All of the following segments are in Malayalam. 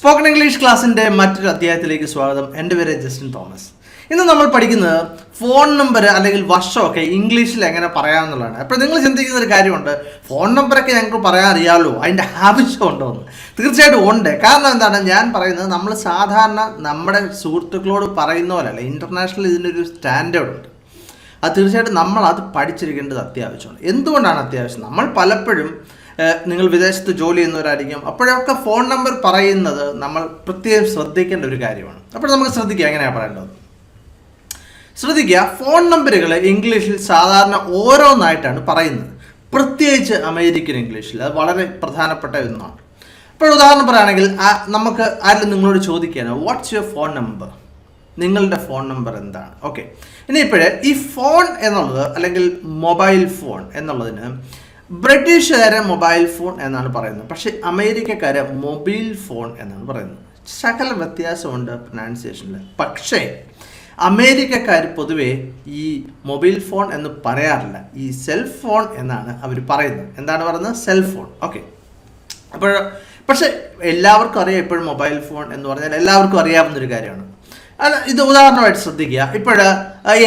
സ്പോക്കൺ ഇംഗ്ലീഷ് ക്ലാസ്സിൻ്റെ മറ്റൊരു അധ്യായത്തിലേക്ക് സ്വാഗതം. എൻ്റെ പേര് ജസ്റ്റിൻ തോമസ്. ഇന്ന് നമ്മൾ പഠിക്കുന്നത് ഫോൺ നമ്പർ അല്ലെങ്കിൽ വർഷമൊക്കെ ഇംഗ്ലീഷിൽ എങ്ങനെ പറയാമെന്നുള്ളതാണ്. അപ്പോൾ നിങ്ങൾ ചിന്തിക്കുന്ന ഒരു കാര്യമുണ്ട്, ഫോൺ നമ്പറൊക്കെ ഞങ്ങൾക്ക് പറയാൻ അറിയാമല്ലോ, അതിൻ്റെ ആവശ്യമുണ്ടോ എന്ന്. തീർച്ചയായിട്ടും ഉണ്ട്. കാരണം എന്താണ്, ഞാൻ പറയുന്നത് നമ്മൾ സാധാരണ നമ്മുടെ സുഹൃത്തുക്കളോട് പറയുന്ന പോലെയല്ല. ഇൻ്റർനാഷണൽ ഇതിനൊരു സ്റ്റാൻഡേർഡ് ഉണ്ട്. അത് തീർച്ചയായിട്ടും നമ്മൾ അത് പഠിച്ചിരിക്കേണ്ടത് അത്യാവശ്യമാണ്. എന്തുകൊണ്ടാണ് അത്യാവശ്യം? നമ്മൾ പലപ്പോഴും നിങ്ങൾ വിദേശത്ത് ജോലി ചെയ്യുന്നവരായിരിക്കും. അപ്പോഴൊക്കെ ഫോൺ നമ്പർ പറയുന്നത് നമ്മൾ പ്രത്യേകം ശ്രദ്ധിക്കേണ്ട ഒരു കാര്യമാണ്. അപ്പോൾ നമുക്ക് ശ്രദ്ധിക്കുക എങ്ങനെയാണ് പറയേണ്ടത്. ശ്രദ്ധിക്കുക, ഫോൺ നമ്പറുകൾ ഇംഗ്ലീഷിൽ സാധാരണ ഓരോന്നായിട്ടാണ് പറയുന്നത്, പ്രത്യേകിച്ച് അമേരിക്കൻ ഇംഗ്ലീഷിൽ. അത് വളരെ പ്രധാനപ്പെട്ട ഒന്നാണ്. ഇപ്പോൾ ഉദാഹരണം പറയുകയാണെങ്കിൽ, നമുക്ക് ആരും നിങ്ങളോട് ചോദിക്കുകയാണ്, വാട്ട്സ് യുവർ ഫോൺ നമ്പർ? നിങ്ങളുടെ ഫോൺ നമ്പർ എന്താണ്? ഓക്കെ, ഇനിയിപ്പോഴേ ഈ ഫോൺ എന്നുള്ളത് അല്ലെങ്കിൽ മൊബൈൽ ഫോൺ എന്നുള്ളതിന് ബ്രിട്ടീഷുകാരെ മൊബൈൽ ഫോൺ എന്നാണ് പറയുന്നത്, പക്ഷേ അമേരിക്കക്കാരെ മൊബൈൽ ഫോൺ എന്നാണ് പറയുന്നത്. ശകല വ്യത്യാസമുണ്ട് പ്രൊനൗൺസിയേഷനിൽ. പക്ഷേ അമേരിക്കക്കാർ പൊതുവേ ഈ മൊബൈൽ ഫോൺ എന്ന് പറയാറില്ല, ഈ സെൽ ഫോൺ എന്നാണ് അവർ പറയുന്നത്. എന്താണ് പറയുന്നത്? Cell phone. ഓക്കെ, അപ്പോൾ പക്ഷേ എല്ലാവർക്കും അറിയാം, എപ്പോഴും മൊബൈൽ ഫോൺ എന്ന് പറഞ്ഞാൽ എല്ലാവർക്കും അറിയാവുന്നൊരു കാര്യമാണ്. ഇത് ഉദാഹരണമായിട്ട് ശ്രദ്ധിക്കുക. ഇപ്പോൾ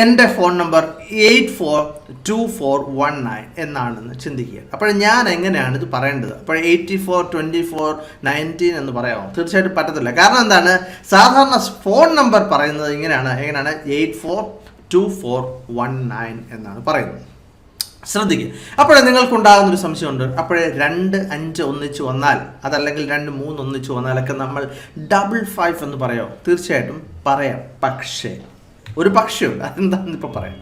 എൻ്റെ ഫോൺ നമ്പർ 842419 എന്നാണെന്ന് ചിന്തിക്കുക. അപ്പോൾ ഞാൻ എങ്ങനെയാണ് ഇത് പറയേണ്ടത്? അപ്പോൾ 842419 എന്ന് പറയാമോ? തീർച്ചയായിട്ടും പറ്റത്തില്ല. കാരണം എന്താണ്, സാധാരണ ഫോൺ നമ്പർ പറയുന്നത് എങ്ങനെയാണ് 842419 എന്നാണ് പറയുന്നത്. ശ്രദ്ധിക്കുക. അപ്പോഴേ നിങ്ങൾക്കുണ്ടാകുന്നൊരു സംശയമുണ്ട്, അപ്പോഴേ 2 5 ഒന്നിച്ച് വന്നാൽ, അതല്ലെങ്കിൽ 2 3 ഒന്നിച്ച് വന്നാലൊക്കെ നമ്മൾ 55 എന്ന് പറയാമോ? തീർച്ചയായിട്ടും പറയാം. പക്ഷേ ഒരു പക്ഷേയുണ്ട്. അതെന്താണെന്ന് ഇപ്പോൾ പറയാം.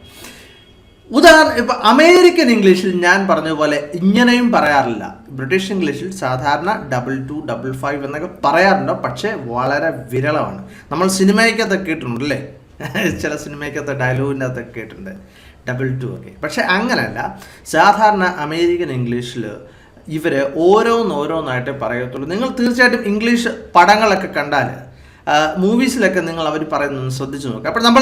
ഉദാഹരണം, ഇപ്പോൾ അമേരിക്കൻ ഇംഗ്ലീഷിൽ ഞാൻ പറഞ്ഞതുപോലെ ഇങ്ങനെയും പറയാറില്ല. ബ്രിട്ടീഷ് ഇംഗ്ലീഷിൽ സാധാരണ 22 55 എന്നൊക്കെ പറയാറുണ്ട്, പക്ഷേ വളരെ വിരളമാണ്. നമ്മൾ സിനിമയ്ക്കകത്തൊക്കെ കേട്ടിട്ടുണ്ടല്ലേ, ചില സിനിമയ്ക്കകത്ത് ഡയലോഗിൻ്റെ അകത്തൊക്കെ കേട്ടിട്ടുണ്ട് 22 ഒക്കെ. പക്ഷെ അങ്ങനെയല്ല. സാധാരണ അമേരിക്കൻ ഇംഗ്ലീഷിൽ ഇവർ ഓരോന്നായിട്ടേ പറയത്തുള്ളൂ. നിങ്ങൾ തീർച്ചയായിട്ടും ഇംഗ്ലീഷ് പടങ്ങളൊക്കെ കണ്ടാൽ, മൂവീസിലൊക്കെ നിങ്ങൾ അവർ പറയുന്നത് ശ്രദ്ധിച്ചു നോക്കുക. അപ്പോൾ നമ്മൾ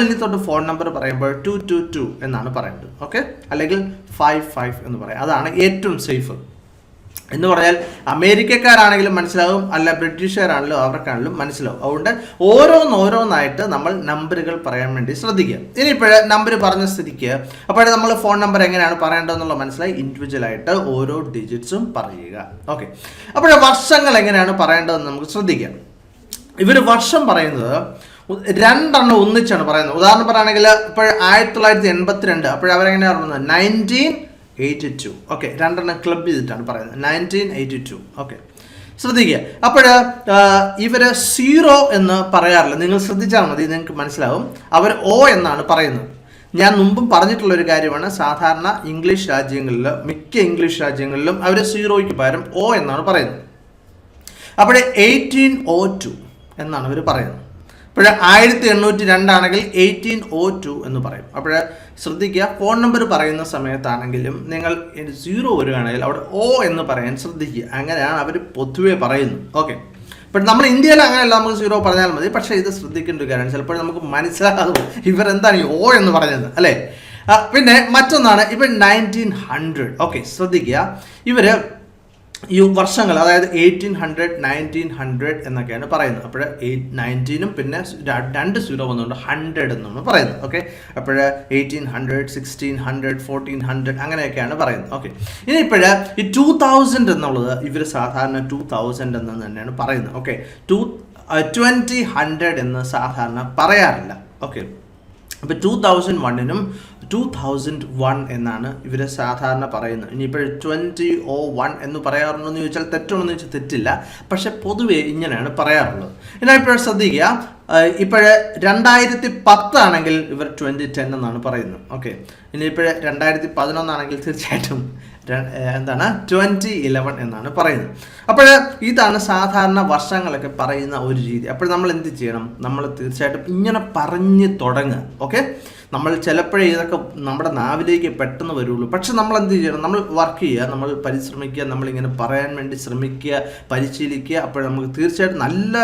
ഇനി തൊട്ട് ഫോൺ നമ്പർ പറയുമ്പോൾ 222 എന്നാണ് പറയേണ്ടത്. ഓക്കെ, അല്ലെങ്കിൽ 55 എന്ന് പറയാം. അതാണ് ഏറ്റവും സേഫ് എന്ന് പറഞ്ഞാൽ അമേരിക്കക്കാരാണെങ്കിലും മനസ്സിലാവും, അല്ല ബ്രിട്ടീഷുകാരാണെങ്കിലും അവർക്കാണെങ്കിലും മനസ്സിലാവും. അതുകൊണ്ട് ഓരോന്നായിട്ട് നമ്മൾ നമ്പറുകൾ പറയാൻ വേണ്ടി ശ്രദ്ധിക്കുക. ഇനിയിപ്പോഴേ നമ്പർ പറഞ്ഞ സ്ഥിതിക്ക് അപ്പോഴേ നമ്മൾ ഫോൺ നമ്പർ എങ്ങനെയാണ് പറയേണ്ടതെന്നുള്ള മനസ്സിലായി. ഇൻഡിവിജ്വലായിട്ട് ഓരോ ഡിജിറ്റ്സും പറയുക. ഓക്കെ, അപ്പോഴേ വർഷങ്ങൾ എങ്ങനെയാണ് പറയേണ്ടതെന്ന് നമുക്ക് ശ്രദ്ധിക്കാം. ഇവർ വർഷം പറയുന്നത് 2 ഒന്നിച്ചാണ് പറയുന്നത്. ഉദാഹരണം പറയുകയാണെങ്കിൽ ഇപ്പോൾ 1982, അപ്പോഴവരെങ്ങനെയാണ് പറയുന്നത് 1982. ഓക്കെ, 2 ക്ലബ് ചെയ്തിട്ടാണ് പറയുന്നത് 1982. ഓക്കെ, ശ്രദ്ധിക്കുക. അപ്പോൾ ഇവർ 0 എന്ന് പറയാറില്ല. നിങ്ങൾ ശ്രദ്ധിച്ചാൽ മതി, നിങ്ങൾക്ക് മനസ്സിലാവും. അവർ O എന്നാണ് പറയുന്നത്. ഞാൻ മുമ്പും പറഞ്ഞിട്ടുള്ളൊരു കാര്യമാണ്, സാധാരണ ഇംഗ്ലീഷ് രാജ്യങ്ങളിൽ, മിക്ക ഇംഗ്ലീഷ് രാജ്യങ്ങളിലും അവർ 0യ്ക്ക് പകരം O എന്നാണ് പറയുന്നത്. അപ്പോൾ 1802 എന്നാണ് അവർ പറയുന്നത്. അപ്പോൾ 1802 ആണെങ്കിൽ 1802 എന്ന് പറയും. അപ്പോൾ ശ്രദ്ധിക്കുക, ഫോൺ നമ്പർ പറയുന്ന സമയത്താണെങ്കിലും നിങ്ങൾ 0 വരികയാണെങ്കിൽ അവിടെ O എന്ന് പറയാൻ ശ്രദ്ധിക്കുക. അങ്ങനെയാണ് അവർ പൊതുവെ പറയുന്നത്. ഓക്കെ, അപ്പോൾ നമ്മൾ ഇന്ത്യയിൽ അങ്ങനെയല്ല, നമുക്ക് 0 പറഞ്ഞാൽ മതി. പക്ഷേ ഇത് ശ്രദ്ധിക്കേണ്ട ഒരു കാര്യമാണ്, ചിലപ്പോൾ നമുക്ക് മനസ്സിലാകും ഇവരെന്താണ് ഈ O എന്ന് പറഞ്ഞത്, അല്ലേ? പിന്നെ മറ്റൊന്നാണ് ഇപ്പോൾ 1900. ഓക്കെ, ശ്രദ്ധിക്കുക, ഇവർ ഈ വർഷങ്ങൾ, അതായത് 1800 1900 എന്നൊക്കെയാണ് പറയുന്നത്. അപ്പോൾ 19 പിന്നെ 2 0 വന്നുകൊണ്ട് 100 എന്നാണ് പറയുന്നത്. ഓക്കെ, അപ്പോൾ 1800 1600 1400 അങ്ങനെയൊക്കെയാണ് പറയുന്നത്. ഓക്കെ, ഇനി ഇപ്പോഴ് ഈ 2000 എന്നുള്ളത് ഇവർ സാധാരണ 2000 എന്ന് തന്നെയാണ് പറയുന്നത്. ഓക്കെ, 2000 എന്ന് സാധാരണ പറയാറില്ല. ഓക്കെ, അപ്പോൾ 2001 2001 എന്നാണ് ഇവർ സാധാരണ പറയുന്നത്. ഇനിയിപ്പോൾ 2001 എന്ന് പറയാറുണ്ടോ എന്ന് ചോദിച്ചാൽ തെറ്റുണ്ടെന്ന് ചോദിച്ചാൽ തെറ്റില്ല, പക്ഷെ പൊതുവേ ഇങ്ങനെയാണ് പറയാറുള്ളത്. എന്നാൽ ഇപ്പോൾ ശ്രദ്ധിക്കുക, ഇപ്പോൾ 2010 ആണെങ്കിൽ ഇവർ 2010 എന്നാണ് പറയുന്നത്. ഓക്കെ, ഇനിയിപ്പോൾ 2011 ആണെങ്കിൽ തീർച്ചയായിട്ടും 2011 എന്നാണ് പറയുന്നത്. അപ്പോൾ ഇതാണ് സാധാരണ വർഷങ്ങളൊക്കെ പറയുന്ന ഒരു രീതി. അപ്പോൾ നമ്മൾ എന്ത് ചെയ്യണം? നമ്മൾ തീർച്ചയായിട്ടും ഇങ്ങനെ പറഞ്ഞ് തുടങ്ങുക. ഓക്കെ, നമ്മൾ ചിലപ്പോഴേ ഇതൊക്കെ നമ്മുടെ നാവിലേക്ക് പെട്ടെന്ന് വരുള്ളൂ. പക്ഷെ നമ്മൾ എന്ത് ചെയ്യണം? നമ്മൾ വർക്ക് ചെയ്യുക, നമ്മൾ പരിശ്രമിക്കുക, നമ്മളിങ്ങനെ പറയാൻ വേണ്ടി ശ്രമിക്കുക, പരിശീലിക്കുക. അപ്പോൾ നമുക്ക് തീർച്ചയായിട്ടും നല്ല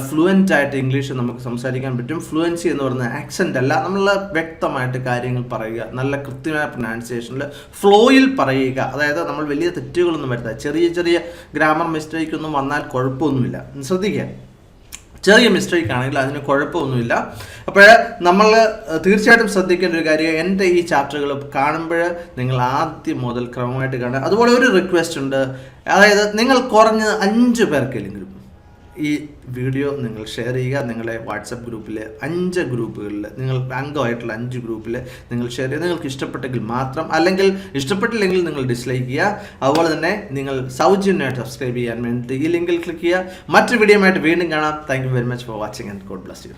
ഫ്ലുവൻ്റ് ആയിട്ട് ഇംഗ്ലീഷ് നമുക്ക് സംസാരിക്കാൻ പറ്റും. ഫ്ലുവൻസി എന്ന് പറയുന്നത് ആക്സെൻ്റ് അല്ല, നമ്മൾ വ്യക്തമായിട്ട് കാര്യങ്ങൾ പറയുക, നല്ല കൃത്യമായ പ്രൊനൗൺസിയേഷനിൽ ഫ്ലോയിൽ പറയുക. അതായത് നമ്മൾ വലിയ തെറ്റുകളൊന്നും വരുത്താം, ചെറിയ ചെറിയ ഗ്രാമർ മിസ്റ്റേക്ക് ഒന്നും വന്നാൽ കുഴപ്പമൊന്നുമില്ല. ശ്രദ്ധിക്കുക, ചെറിയ മിസ്റ്റേക്ക് ആണെങ്കിൽ അതിന് കുഴപ്പമൊന്നുമില്ല. അപ്പോൾ നമ്മൾ തീർച്ചയായിട്ടും ശ്രദ്ധിക്കേണ്ട ഒരു കാര്യം, എൻ്റെ ഈ ചാപ്റ്ററുകൾ കാണുമ്പോൾ നിങ്ങൾ ആദ്യം മുതൽ ക്രമമായിട്ട് കാണുക. അതുപോലെ ഒരു റിക്വസ്റ്റ് ഉണ്ട്, അതായത് നിങ്ങൾ കുറഞ്ഞത് 5 പേർക്കെങ്കിലും ഈ വീഡിയോ നിങ്ങൾ ഷെയർ ചെയ്യുക. നിങ്ങളെ വാട്സപ്പ് ഗ്രൂപ്പിൽ 5 ഗ്രൂപ്പുകളിൽ നിങ്ങൾ അംഗമായിട്ടുള്ള 5 ഗ്രൂപ്പിൽ നിങ്ങൾ ഷെയർ ചെയ്യുക. നിങ്ങൾക്ക് ഇഷ്ടപ്പെട്ടെങ്കിൽ മാത്രം, അല്ലെങ്കിൽ ഇഷ്ടപ്പെട്ടില്ലെങ്കിൽ നിങ്ങൾ ഡിസ്ലൈക്ക് ചെയ്യുക. അതുപോലെ തന്നെ നിങ്ങൾ സൗജന്യമായിട്ട് സബ്സ്ക്രൈബ് ചെയ്യാൻ വേണ്ടി ഈ ലിങ്കിൽ ക്ലിക്ക് ചെയ്യുക. മറ്റൊരു വീഡിയോ ആയിട്ട് വീണ്ടും കാണാം. Thank you very much for watching and God bless you.